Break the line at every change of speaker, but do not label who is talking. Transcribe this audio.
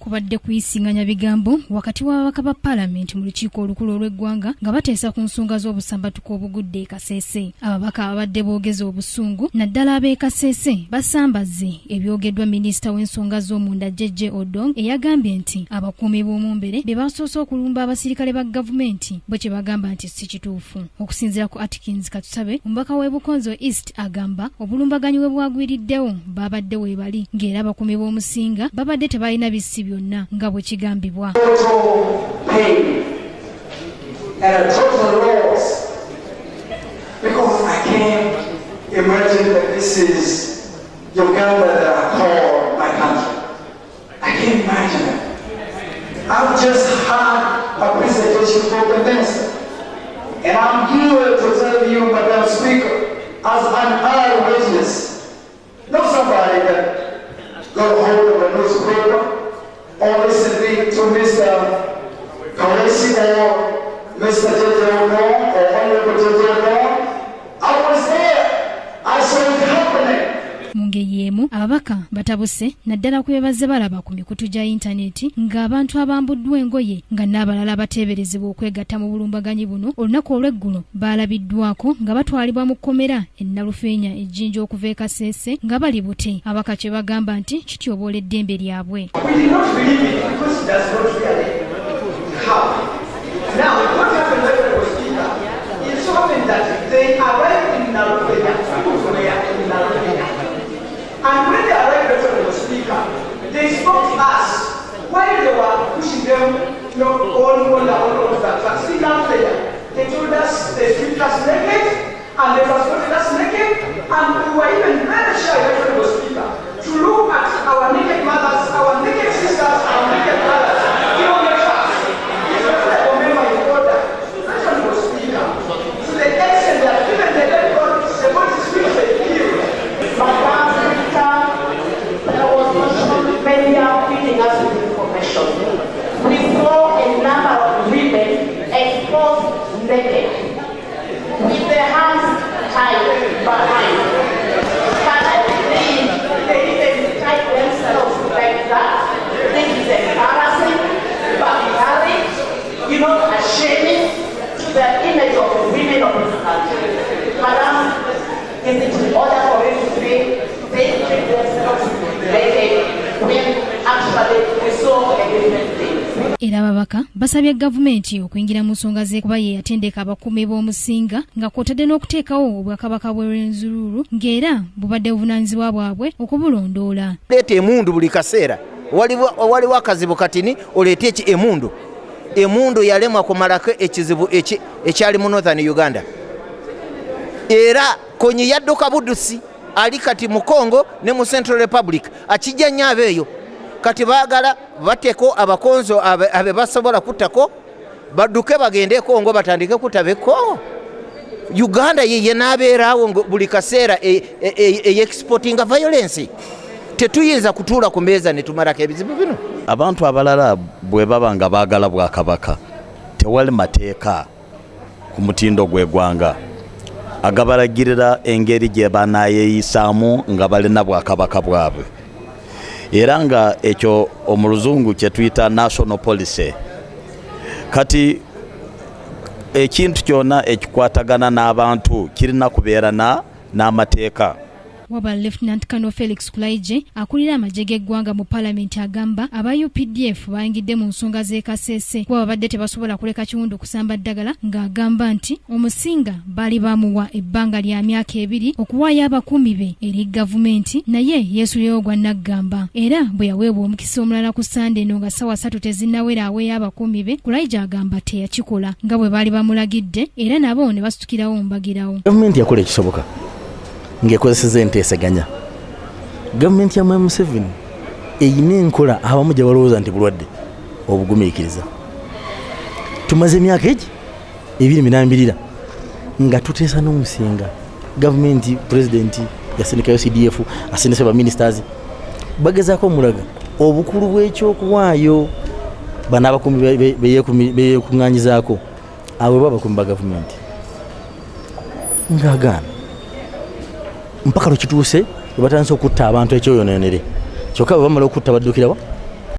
kubadde kuyisinganya bigambo wakati w'ababaka ba Parliament mu lukiiko olukulu olw'eggwanga nga bateesa ku nsonga z'obusambatuko obugudde e Kasese. Ababaka abadde boogeza obusungu naddala ab'e Kasese basambaze ebyogeddwa minisita w'ensonga z'omunda Jeje Odong eyagambye nti abakuumi b'omumbere be basoose okulumba abasirikale ba gavumenti bwe kye bagamba nti si kituufu. Okusinziira ku Atkins Katusabe, omubaka w'e Bukonzo East agamba obulumbaganyi bwe bwagwiriddewo babadde weebali ng'era abakuumi b'omusinga babadde tebalina bissi byonna nga bwe kigambibwa.
Because I can't imagine that this is Uganda that I call my country. I can't imagine it. I've just had a presentation from the minister, and I'm here to tell you, Madam Speaker, as an eyewitness, not somebody that got hold of a newspaper or listening to Mr. Kalesi or Mr. Jeje Odong or Honorable Jeje Odong. I was there. I saw it happening.
Mungeri emu ababaka batabuse naddala kwebaze balaba ku mikutu gya intaneti ng'abantu abambuddwa engoye nga n'abalala bateeberezebwa okwegatta mu bulumbaganyi buno olunaku olw'eggulo baalabiddwako nga batwalibwa mu kkomera e Nalufeenya ejjinja okuva e Kasese nga bali bute. Ababaka kye bagamba nti kityoboola eddembe lyabwe.
And when they arrived at the speaker, they spoke to us while they were pushing them, all that. See that player. They told us they stripped us naked and they transported us naked, and we were even very shy of the speaker to look at our naked mothers, our naked sisters, our naked brothers. You know, make us. It's not like a member in order. That's what was speaker. To the extent that even the dead God is about to speak to the hero.
Many are feeding us with information. We saw a number of women exposed naked, with their hands tied behind. But I believe they even tie themselves like that. This is embarrassing, barbaric, ashaming to the image of the women of this country. Madam, is it in order for me to say they treat themselves naked?
Era ababaka basabye gavumenti okuyingira mu nsonga z'ekuba ye yatendeka abakuumi b'omusinga nga kw'otadde n'okuteekawo obwakabaka bw'Rwenzururu ng'era bubadde buvunaanyizibwa bwabwe okubulondoola.
Leeta emundu buli kaseera. Waliwo akazibu katini oleete emundu. Emundu yalemwa kumalako ekizibu ekyali mu Northern Uganda. Era konyi yadduka buddusi ali kati mu Congo ne mu Central Republic akijja nnyo abeeyo kati baagala bateko abakonzo abe basobola kuttako badduke bagende Congo batandike kutabeko. Uganda ye n'abeeraawo buli kaseera exporting violence. Tetuyinza kutuula ku mmeeza ne tumalako ebizibu bino.
Abantu abalala bwe baba nga baagala bwakabaka tewali mateeka ku mutindo gw'eggwanga agabalagirira engeri gye banayeeyisaamu nga balina bwakabaka bwabwe. Era nga ekyo omuluzungu kye tuyita national policy. Kati ekintu kyonna ekikwatagana n'abantu kirina kubeera n'amateeka.
Wabula Lieutenant Colonel Felix Kulaije akulira amagye g'eggwanga mu Parliament agamba aba UPDF bayingidde mu nsonga z'e Kasese kuba babadde tebasobola kuleka kiwundu kusamba ddagala ng'agamba nti omusinga baali bamuwa ebbanga lya myaka 2 okuwaayo abakuumi be eri gavumenti naye yeesulewo gwa naggamba. Era bwe yaweebwa omukisa omulala ku Sande eno nga ssaawa 3 tezinnawera aweeyo abakuumi be, Kulaije agamba teyakikola nga bwe baali bamulagidde era nabo ne basitukirawo mbagirawo.
Gavumenti yakola ekisoboka ng'ekozeseza enteesaganya. Gavumenti ya Museveni eyina enkola abamu gye balowooza nti bulwadde obugumiikiriza. Tumaze emyaka egi 2 nga tuteesa n'omusinga. Gavumenti pulezidenti yasindikayo CDF asindise ba ministers bagezaako omulaga obukulu bw'ekyokuwaayo bana abakuumi beyeekuŋŋaanyizaako abo babakuumi ba gavumenti ng'agaana mpaka lwe kituuse batandise okutta abantu ekyoyoneonere kyokka bwe bamala okutta baddukira wa